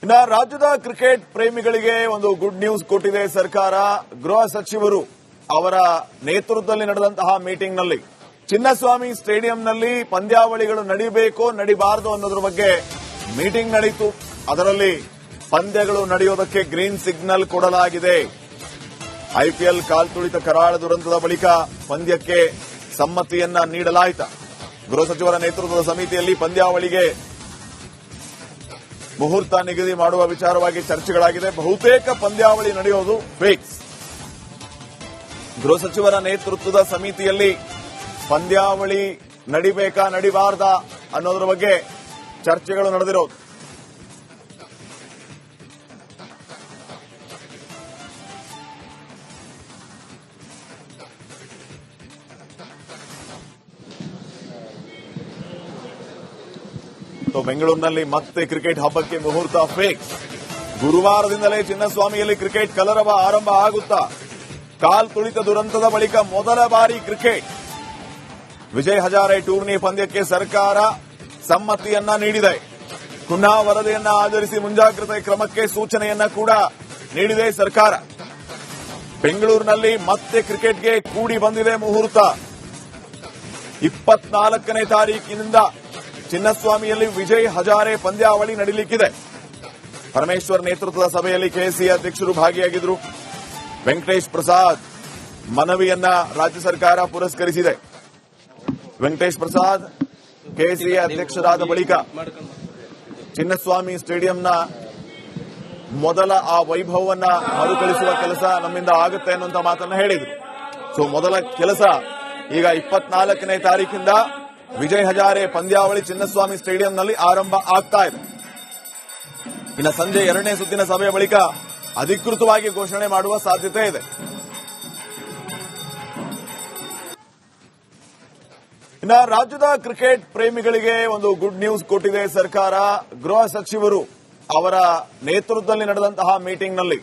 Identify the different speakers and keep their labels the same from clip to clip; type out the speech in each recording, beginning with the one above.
Speaker 1: ಇನ್ನು ರಾಜ್ಯದ ಕ್ರಿಕೆಟ್ ಪ್ರೇಮಿಗಳಿಗೆ ಒಂದು ಗುಡ್ ನ್ಯೂಸ್ ಕೊಟ್ಟಿದೆ ಸರ್ಕಾರ. ಗೃಹ ಸಚಿವರು ಅವರ ನೇತೃತ್ವದಲ್ಲಿ ನಡೆದಂತಹ ಮೀಟಿಂಗ್ನಲ್ಲಿ ಚಿನ್ನಸ್ವಾಮಿ ಸ್ಟೇಡಿಯಂನಲ್ಲಿ ಪಂದ್ಯಾವಳಿಗಳು ನಡೆಯಬೇಕೋ ನಡಿಬಾರದು ಅನ್ನೋದ್ರ ಬಗ್ಗೆ ಮೀಟಿಂಗ್ ನಡೆಯಿತು. ಅದರಲ್ಲಿ ಪಂದ್ಯಗಳು ನಡೆಯೋದಕ್ಕೆ ಗ್ರೀನ್ ಸಿಗ್ನಲ್ ಕೊಡಲಾಗಿದೆ. ಐಪಿಎಲ್ ಕಾಲ್ತುಳಿತ ಕರಾಳ ದುರಂತದ ಬಳಿಕ ಪಂದ್ಯಕ್ಕೆ ಸಮ್ಮತಿಯನ್ನ ನೀಡಲಾಯಿತು. ಗೃಹ ಸಚಿವರ ನೇತೃತ್ವದ ಸಮಿತಿಯಲ್ಲಿ ಪಂದ್ಯಾವಳಿಗೆ ಮುಹೂರ್ತ ನಿಗದಿ ಮಾಡುವ ವಿಚಾರವಾಗಿ ಚರ್ಚೆಗಳಾಗಿದೆ. ಬಹುತೇಕ ಪಂದ್ಯಾವಳಿ ನಡೆಯೋದು ಫಿಕ್ಸ್. ಗೃಹ ಸಚಿವರ ನೇತೃತ್ವದ ಸಮಿತಿಯಲ್ಲಿ ಪಂದ್ಯಾವಳಿ ನಡಿಬೇಕಾ ನಡಿಬಾರ್ದಾ ಅನ್ನೋದ್ರ ಬಗ್ಗೆ ಚರ್ಚೆಗಳು ನಡೆದಿರೋದು. ಬೆಂಗಳೂರಿನಲ್ಲಿ ಮತ್ತೆ ಕ್ರಿಕೆಟ್ ಹಬ್ಬಕ್ಕೆ ಮುಹೂರ್ತ ಫಿಕ್ಸ್. ಗುರುವಾರದಿಂದಲೇ ಚಿನ್ನಸ್ವಾಮಿಯಲ್ಲಿ ಕ್ರಿಕೆಟ್ ಕಲರವ ಆರಂಭ ಆಗುತ್ತಾ? ಕಾಲ್ ತುಳಿತ ದುರಂತದ ಬಳಿಕ ಮೊದಲ ಬಾರಿ ಕ್ರಿಕೆಟ್. ವಿಜಯ್ ಹಜಾರೆ ಟೂರ್ನಿ ಪಂದ್ಯಕ್ಕೆ ಸರ್ಕಾರ ಸಮ್ಮತಿಯನ್ನ ನೀಡಿದೆ. ಖುನಾ ವರದಿಯನ್ನ ಆಧರಿಸಿ ಮುಂಜಾಗ್ರತೆ ಕ್ರಮಕ್ಕೆ ಸೂಚನೆಯನ್ನ ಕೂಡ ನೀಡಿದೆ ಸರ್ಕಾರ. ಬೆಂಗಳೂರಿನಲ್ಲಿ ಮತ್ತೆ ಕ್ರಿಕೆಟ್ಗೆ ಕೂಡಿ ಬಂದಿದೆ ಮುಹೂರ್ತ. 24ನೇ ತಾರೀಕಿನಿಂದ ಚಿನ್ನಸ್ವಾಮಿಯಲ್ಲಿ ವಿಜಯ್ ಹಜಾರೆ ಪಂದ್ಯಾವಳಿ ನಡೆಯಲಿಕ್ಕಿದೆ. ಪರಮೇಶ್ವರ್ ನೇತೃತ್ವದ ಸಭೆಯಲ್ಲಿ ಕೆಸಿ ಅಧ್ಯಕ್ಷರು ಭಾಗಿಯಾಗಿದ್ದರು. ವೆಂಕಟೇಶ್ ಪ್ರಸಾದ್ ಮನವಿಯನ್ನ ರಾಜ್ಯ ಸರ್ಕಾರ ಪುರಸ್ಕರಿಸಿದೆ. ವೆಂಕಟೇಶ್ ಪ್ರಸಾದ್ ಕೆಸಿ ಅಧ್ಯಕ್ಷರಾದ ಬಳಿಕ ಚಿನ್ನಸ್ವಾಮಿ ಸ್ಟೇಡಿಯಂನ ಮೊದಲ ಆ ವೈಭವವನ್ನ ಮರುಕಳಿಸುವ ಕೆಲಸ ನಮ್ಮಿಂದ ಆಗುತ್ತೆ ಅನ್ನುವಂತ ಮಾತನ್ನ ಹೇಳಿದ್ರು. ಸೊ ಮೊದಲ ಕೆಲಸ ಈಗ 24ನೇ ತಾರೀಕಿಂದ ವಿಜಯ್ ಹಜಾರೆ ಪಂದ್ಯಾವಳಿ ಚಿನ್ನಸ್ವಾಮಿ ಸ್ಟೇಡಿಯಂನಲ್ಲಿ ಆರಂಭ ಆಗ್ತಾ ಇದೆ. ಇನ್ನು ಸಂಜೆ 2ನೇ ಸುತ್ತಿನ ಸಭೆಯ ಬಳಿಕ ಅಧಿಕೃತವಾಗಿ ಘೋಷಣೆ ಮಾಡುವ ಸಾಧ್ಯತೆ ಇದೆ. ಇನ್ನು ರಾಜ್ಯದ ಕ್ರಿಕೆಟ್ ಪ್ರೇಮಿಗಳಿಗೆ ಒಂದು ಗುಡ್ ನ್ಯೂಸ್ ಕೊಟ್ಟಿದೆ ಸರ್ಕಾರ. ಗೃಹ ಸಚಿವರು ಅವರ ನೇತೃತ್ವದಲ್ಲಿ ನಡೆದಂತಹ ಮೀಟಿಂಗ್ನಲ್ಲಿ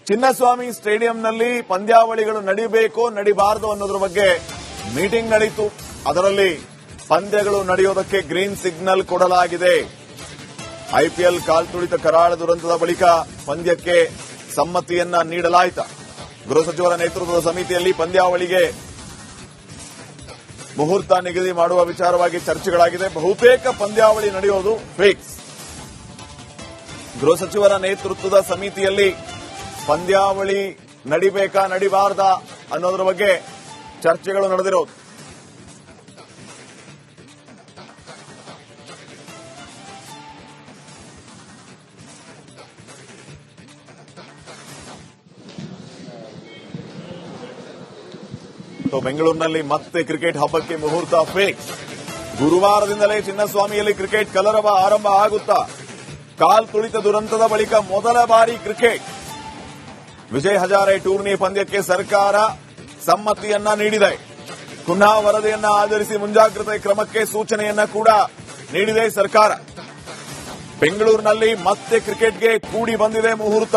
Speaker 1: ಚಿನ್ನಸ್ವಾಮಿ ಸ್ಟೇಡಿಯಂನಲ್ಲಿ ಪಂದ್ಯಾವಳಿಗಳು ನಡೆಯಬೇಕೋ ನಡಿಬಾರದು ಅನ್ನೋದ್ರ ಬಗ್ಗೆ ಮೀಟಿಂಗ್ ನಡೆಯಿತು. ಅದರಲ್ಲಿ ಪಂದ್ಯಗಳು ನಡೆಯೋದಕ್ಕೆ ಗ್ರೀನ್ ಸಿಗ್ನಲ್ ಕೊಡಲಾಗಿದೆ. ಐಪಿಎಲ್ ಕಾಲ್ತುಳಿತ ಕರಾಳ ದುರಂತದ ಬಳಿಕ ಪಂದ್ಯಕ್ಕೆ ಸಮ್ಮತಿಯನ್ನ ನೀಡಲಾಯಿತು. ಗೃಹ ಸಚಿವರ ನೇತೃತ್ವದ ಸಮಿತಿಯಲ್ಲಿ ಪಂದ್ಯಾವಳಿಗೆ ಮುಹೂರ್ತ ನಿಗದಿ ಮಾಡುವ ವಿಚಾರವಾಗಿ ಚರ್ಚೆಗಳಾಗಿದೆ. ಬಹುತೇಕ ಪಂದ್ಯಾವಳಿ ನಡೆಯೋದು ಫಿಕ್ಸ್. ಗೃಹ ಸಚಿವರ ನೇತೃತ್ವದ ಸಮಿತಿಯಲ್ಲಿ ಪಂದ್ಯಾವಳಿ ನಡಿಬೇಕಾ ನಡಿಬಾರ್ದಾ ಅನ್ನೋದ್ರ ಬಗ್ಗೆ ಚರ್ಚೆಗಳು ನಡೆದಿರೋದು. ಬೆಂಗಳೂರಿನಲ್ಲಿ ಮತ್ತೆ ಕ್ರಿಕೆಟ್ ಹಬ್ಬಕ್ಕೆ ಮುಹೂರ್ತ ಫಿಕ್ಸ್. ಗುರುವಾರದಿಂದಲೇ ಚಿನ್ನಸ್ವಾಮಿಯಲ್ಲಿ ಕ್ರಿಕೆಟ್ ಕಲರವ ಆರಂಭ ಆಗುತ್ತಾ? ಕಾಲ್ ತುಳಿತ ದುರಂತದ ಬಳಿಕ ಮೊದಲ ಬಾರಿ ಕ್ರಿಕೆಟ್. ವಿಜಯ್ ಹಜಾರೆ ಟೂರ್ನಿ ಪಂದ್ಯಕ್ಕೆ ಸರ್ಕಾರ ಸಮ್ಮತಿಯನ್ನ ನೀಡಿದೆ. ಖುನಾ ವರದಿಯನ್ನ ಆಧರಿಸಿ ಮುಂಜಾಗ್ರತೆ ಕ್ರಮಕ್ಕೆ ಸೂಚನೆಯನ್ನ ಕೂಡ ನೀಡಿದೆ ಸರ್ಕಾರ. ಬೆಂಗಳೂರಿನಲ್ಲಿ ಮತ್ತೆ ಕ್ರಿಕೆಟ್ಗೆ ಕೂಡಿ ಬಂದಿದೆ ಮುಹೂರ್ತ.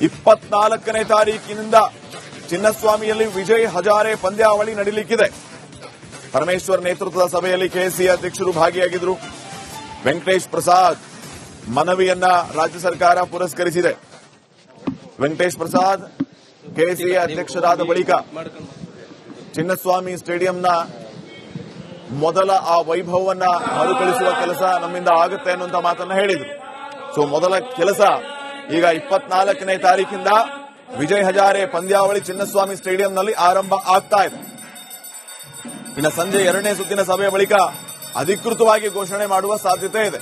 Speaker 1: 24ನೇ ತಾರೀಕಿನಿಂದ ಚಿನ್ನಸ್ವಾಮಿಯಲ್ಲಿ ವಿಜಯ್ ಹಜಾರೆ ಪಂದ್ಯಾವಳಿ ನಡೆಯಲಿಕ್ಕಿದೆ. ಪರಮೇಶ್ವರ್ ನೇತೃತ್ವದ ಸಭೆಯಲ್ಲಿ ಕೆಸಿ ಅಧ್ಯಕ್ಷರು ಭಾಗಿಯಾಗಿದ್ದರು. ವೆಂಕಟೇಶ್ ಪ್ರಸಾದ್ ಮನವಿಯನ್ನ ರಾಜ್ಯ ಸರ್ಕಾರ ಪುರಸ್ಕರಿಸಿದೆ. ವೆಂಕಟೇಶ್ ಪ್ರಸಾದ್ ಕೆಸಿ ಅಧ್ಯಕ್ಷರಾದ ಬಳಿಕ ಚಿನ್ನಸ್ವಾಮಿ ಸ್ಟೇಡಿಯಂನ ಮೊದಲ ಆ ವೈಭವವನ್ನ ಮರುಕಳಿಸುವ ಕೆಲಸ ನಮ್ಮಿಂದ ಆಗುತ್ತೆ ಅನ್ನುವಂತ ಮಾತನ್ನ ಹೇಳಿದ್ರು. ಸೊ ಮೊದಲ ಕೆಲಸ ಈಗ 24ನೇ ತಾರೀಕಿಂದ ವಿಜಯ್ ಹಜಾರೆ ಪಂದ್ಯಾವಳಿ ಚಿನ್ನಸ್ವಾಮಿ ಸ್ಟೇಡಿಯಂನಲ್ಲಿ ಆರಂಭ ಆಗ್ತಾ ಇದೆ. ಇನ್ನು ಸಂಜೆ 2ನೇ ಸುತ್ತಿನ ಸಭೆಯ ಬಳಿಕ ಅಧಿಕೃತವಾಗಿ ಘೋಷಣೆ ಮಾಡುವ ಸಾಧ್ಯತೆ ಇದೆ.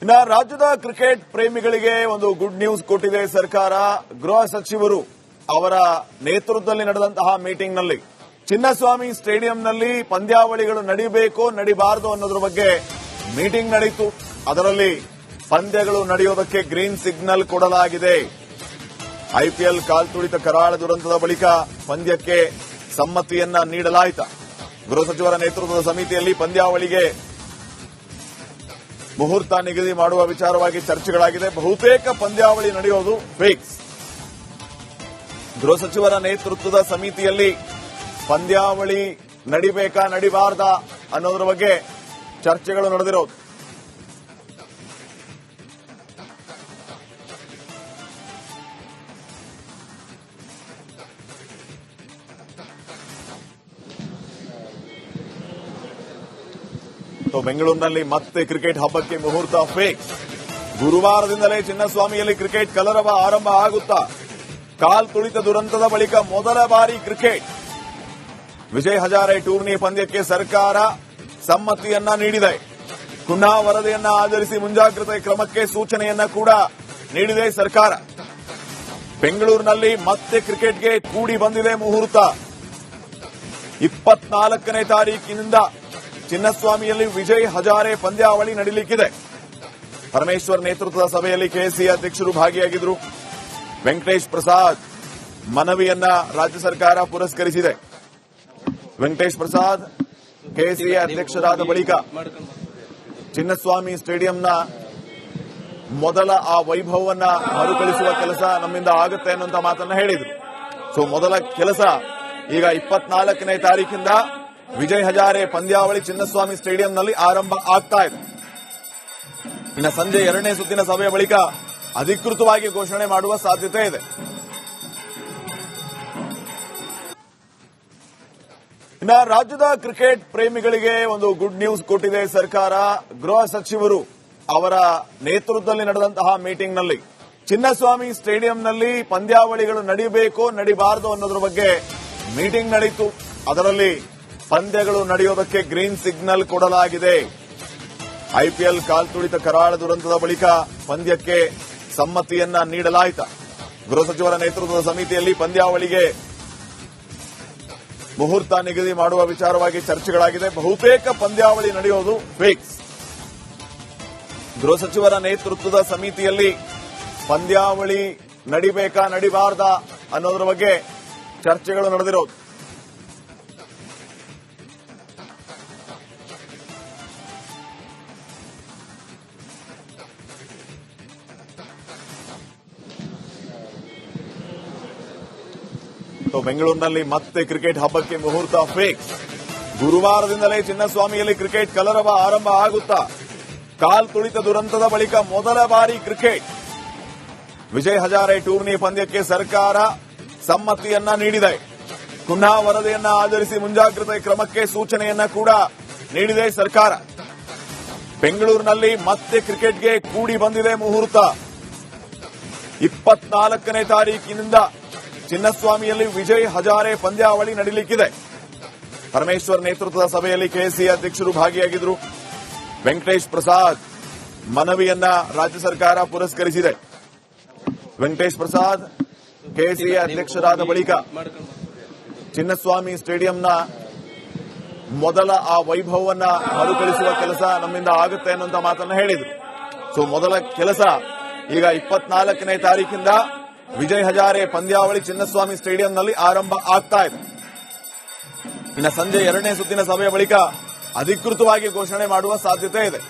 Speaker 1: ಇನ್ನು ರಾಜ್ಯದ ಕ್ರಿಕೆಟ್ ಪ್ರೇಮಿಗಳಿಗೆ ಒಂದು ಗುಡ್ ನ್ಯೂಸ್ ಕೊಟ್ಟಿದೆ ಸರ್ಕಾರ. ಗೃಹ ಸಚಿವರು ಅವರ ನೇತೃತ್ವದಲ್ಲಿ ನಡೆದಂತಹ ಮೀಟಿಂಗ್ನಲ್ಲಿ ಚಿನ್ನಸ್ವಾಮಿ ಸ್ಟೇಡಿಯಂನಲ್ಲಿ ಪಂದ್ಯಾವಳಿಗಳು ನಡೆಯಬೇಕೋ ನಡಿಬಾರದು ಅನ್ನೋದ್ರ ಬಗ್ಗೆ ಮೀಟಿಂಗ್ ನಡೆಯಿತು. ಅದರಲ್ಲಿ ಪಂದ್ಯಗಳು ನಡೆಯೋದಕ್ಕೆ ಗ್ರೀನ್ ಸಿಗ್ನಲ್ ಕೊಡಲಾಗಿದೆ. ಐಪಿಎಲ್ ಕಾಲ್ತುಳಿತ ಕರಾಳ ದುರಂತದ ಬಳಿಕ ಪಂದ್ಯಕ್ಕೆ ಸಮ್ಮತಿಯನ್ನ ನೀಡಲಾಯಿತು. ಗೃಹ ಸಚಿವರ ನೇತೃತ್ವದ ಸಮಿತಿಯಲ್ಲಿ ಪಂದ್ಯಾವಳಿಗೆ ಮುಹೂರ್ತ ನಿಗದಿ ಮಾಡುವ ವಿಚಾರವಾಗಿ ಚರ್ಚೆಗಳಾಗಿದೆ. ಬಹುತೇಕ ಪಂದ್ಯಾವಳಿ ನಡೆಯೋದು ಫಿಕ್ಸ್. ಗೃಹ ಸಚಿವರ ನೇತೃತ್ವದ ಸಮಿತಿಯಲ್ಲಿ ಪಂದ್ಯಾವಳಿ ನಡಿಬೇಕಾ ನಡಿಬಾರ್ದಾ ಅನ್ನೋದ್ರ ಬಗ್ಗೆ ಚರ್ಚೆಗಳು ನಡೆದಿರೋದು. ಬೆಂಗಳೂರಿನಲ್ಲಿ ಮತ್ತೆ ಕ್ರಿಕೆಟ್ ಹಬ್ಬಕ್ಕೆ ಮುಹೂರ್ತ ಫಿಕ್ಸ್. ಗುರುವಾರದಿಂದಲೇ ಚಿನ್ನಸ್ವಾಮಿಯಲ್ಲಿ ಕ್ರಿಕೆಟ್ ಕಲರವ ಆರಂಭ ಆಗುತ್ತಾ? ಕಾಲ್ ತುಳಿತ ದುರಂತದ ಬಳಿಕ ಮೊದಲ ಬಾರಿ ಕ್ರಿಕೆಟ್. ವಿಜಯ್ ಹಜಾರೆ ಟೂರ್ನಿ ಪಂದ್ಯಕ್ಕೆ ಸರ್ಕಾರ ಸಮ್ಮತಿಯನ್ನ ನೀಡಿದೆ. ಕುನ್ನಾ ವರದಿಯನ್ನ ಆಧರಿಸಿ ಮುಂಜಾಗ್ರತೆ ಕ್ರಮಕ್ಕೆ ಸೂಚನೆಯನ್ನ ಕೂಡ ನೀಡಿದೆ ಸರ್ಕಾರ. ಬೆಂಗಳೂರಿನಲ್ಲಿ ಮತ್ತೆ ಕ್ರಿಕೆಟ್ಗೆ ಕೂಡಿ ಬಂದಿದೆ ಮುಹೂರ್ತ. 24ನೇ ತಾರೀಕಿನಿಂದ ಚಿನ್ನಸ್ವಾಮಿಯಲ್ಲಿ ವಿಜಯ್ ಹಜಾರೆ ಪಂದ್ಯಾವಳಿ ನಡೆಯಲಿಕ್ಕಿದೆ. ಪರಮೇಶ್ವರ್ ನೇತೃತ್ವದ ಸಭೆಯಲ್ಲಿ ಕೆಸಿ ಅಧ್ಯಕ್ಷರು ಭಾಗಿಯಾಗಿದ್ದರು. ವೆಂಕಟೇಶ್ ಪ್ರಸಾದ್ ಮನವಿಯನ್ನ ರಾಜ್ಯ ಸರ್ಕಾರ ಪುರಸ್ಕರಿಸಿದೆ. ವೆಂಕಟೇಶ್ ಪ್ರಸಾದ್ ಕೆಸಿ ಅಧ್ಯಕ್ಷರಾದ ಬಳಿಕ ಚಿನ್ನಸ್ವಾಮಿ ಸ್ಟೇಡಿಯಂನ ಮೊದಲ ಆ ವೈಭವವನ್ನ ಮರುಕಳಿಸುವ ಕೆಲಸ ನಮ್ಮಿಂದ ಆಗುತ್ತೆ ಅನ್ನುವಂತ ಮಾತನ್ನ ಹೇಳಿದ್ರು. ಸೊ ಮೊದಲ ಕೆಲಸ ಈಗ 24ನೇ ತಾರೀಕಿಂದ ವಿಜಯ್ ಹಜಾರೆ ಪಂದ್ಯಾವಳಿ ಚಿನ್ನಸ್ವಾಮಿ ಸ್ಟೇಡಿಯಂನಲ್ಲಿ ಆರಂಭ ಆಗ್ತಾ ಇದೆ. ಇನ್ನು ಸಂಜೆ 2ನೇ ಸುತ್ತಿನ ಸಭೆಯ ಬಳಿಕ ಅಧಿಕೃತವಾಗಿ ಘೋಷಣೆ ಮಾಡುವ ಸಾಧ್ಯತೆ ಇದೆ. ಇನ್ನು ರಾಜ್ಯದ ಕ್ರಿಕೆಟ್ ಪ್ರೇಮಿಗಳಿಗೆ ಒಂದು ಗುಡ್ ನ್ಯೂಸ್ ಕೊಟ್ಟಿದೆ ಸರ್ಕಾರ. ಗೃಹ ಸಚಿವರು ಅವರ ನೇತೃತ್ವದಲ್ಲಿ ನಡೆದಂತಹ ಮೀಟಿಂಗ್ನಲ್ಲಿ ಚಿನ್ನಸ್ವಾಮಿ ಸ್ಟೇಡಿಯಂನಲ್ಲಿ ಪಂದ್ಯಾವಳಿಗಳು ನಡೆಯಬೇಕೋ ನಡೀಬಾರದು ಅನ್ನೋದ್ರ ಬಗ್ಗೆ ಮೀಟಿಂಗ್ ನಡೆಯಿತು. ಅದರಲ್ಲಿ ಪಂದ್ಯಗಳು ನಡೆಯೋದಕ್ಕೆ ಗ್ರೀನ್ ಸಿಗ್ನಲ್ ಕೊಡಲಾಗಿದೆ. ಐಪಿಎಲ್ ಕಾಲ್ತುಳಿತ ಕರಾಳ ದುರಂತದ ಬಳಿಕ ಪಂದ್ಯಕ್ಕೆ ಸಮ್ಮತಿಯನ್ನ ನೀಡಲಾಯಿತು. ಗೃಹ ಸಚಿವರ ನೇತೃತ್ವದ ಸಮಿತಿಯಲ್ಲಿ ಪಂದ್ಯಾವಳಿಗೆ ಮುಹೂರ್ತ ನಿಗದಿ ಮಾಡುವ ವಿಚಾರವಾಗಿ ಚರ್ಚೆಗಳಾಗಿದೆ. ಬಹುತೇಕ ಪಂದ್ಯಾವಳಿ ನಡೆಯೋದು ಫಿಕ್ಸ್. ಗೃಹ ಸಚಿವರ ನೇತೃತ್ವದ ಸಮಿತಿಯಲ್ಲಿ ಪಂದ್ಯಾವಳಿ ನಡಿಬೇಕಾ ನಡಿಬಾರ್ದಾ ಅನ್ನೋದ್ರ ಬಗ್ಗೆ ಚರ್ಚೆಗಳು ನಡೆದಿರೋದು. ಬೆಂಗಳೂರಿನಲ್ಲಿ ಮತ್ತೆ ಕ್ರಿಕೆಟ್ ಹಬ್ಬಕ್ಕೆ ಮುಹೂರ್ತ ಫಿಕ್ಸ್. ಗುರುವಾರದಿಂದಲೇ ಚಿನ್ನಸ್ವಾಮಿಯಲ್ಲಿ ಕ್ರಿಕೆಟ್ ಕಲರವ ಆರಂಭ ಆಗುತ್ತಾ? ಕಾಲ್ ತುಳಿತ ದುರಂತದ ಬಳಿಕ ಮೊದಲ ಬಾರಿ ಕ್ರಿಕೆಟ್. ವಿಜಯ್ ಹಜಾರೆ ಟೂರ್ನಿ ಪಂದ್ಯಕ್ಕೆ ಸರ್ಕಾರ ಸಮ್ಮತಿಯನ್ನ ನೀಡಿದೆ. ಕುನ್ನಾ ವರದಿಯನ್ನ ಆಧರಿಸಿ ಮುಂಜಾಗ್ರತೆ ಕ್ರಮಕ್ಕೆ ಸೂಚನೆಯನ್ನ ಕೂಡ ನೀಡಿದೆ ಸರ್ಕಾರ. ಬೆಂಗಳೂರಿನಲ್ಲಿ ಮತ್ತೆ ಕ್ರಿಕೆಟ್ಗೆ ಕೂಡಿ ಬಂದಿದೆ ಮುಹೂರ್ತ. 24ನೇ ತಾರೀಕಿನಿಂದ ಚಿನ್ನಸ್ವಾಮಿಯಲ್ಲಿ ವಿಜಯ್ ಹಜಾರೆ ಪಂದ್ಯಾವಳಿ ನಡೆಯಲಿಕ್ಕಿದೆ. ಪರಮೇಶ್ವರ್ ನೇತೃತ್ವದ ಸಭೆಯಲ್ಲಿ ಕೆಸಿ ಅಧ್ಯಕ್ಷರು ಭಾಗಿಯಾಗಿದ್ದರು. ವೆಂಕಟೇಶ್ ಪ್ರಸಾದ್ ಮನವಿಯನ್ನ ರಾಜ್ಯ ಸರ್ಕಾರ ಪುರಸ್ಕರಿಸಿದೆ. ವೆಂಕಟೇಶ್ ಪ್ರಸಾದ್ ಕೆಸಿ ಅಧ್ಯಕ್ಷರಾದ ಬಳಿಕ ಚಿನ್ನಸ್ವಾಮಿ ಸ್ಟೇಡಿಯಂನ ಮೊದಲ ಆ ವೈಭವವನ್ನ ಮರುಕಳಿಸುವ ಕೆಲಸ ನಮ್ಮಿಂದ ಆಗುತ್ತೆ ಅನ್ನುವಂತ ಮಾತನ್ನ ಹೇಳಿದ್ರು. ಸೊ ಮೊದಲ ಕೆಲಸ ಈಗ 24ನೇ ತಾರೀಕಿಂದ ವಿಜಯ್ ಹಜಾರೆ ಪಂದ್ಯಾವಳಿ ಚಿನ್ನಸ್ವಾಮಿ ಸ್ಟೇಡಿಯಂನಲ್ಲಿ ಆರಂಭ ಆಗ್ತಾ ಇದೆ. ಇನ್ನು ಸಂಜೆ 2ನೇ ಸುತ್ತಿನ ಸಭೆಯ ಬಳಿಕ ಅಧಿಕೃತವಾಗಿ ಘೋಷಣೆ ಮಾಡುವ ಸಾಧ್ಯತೆ ಇದೆ.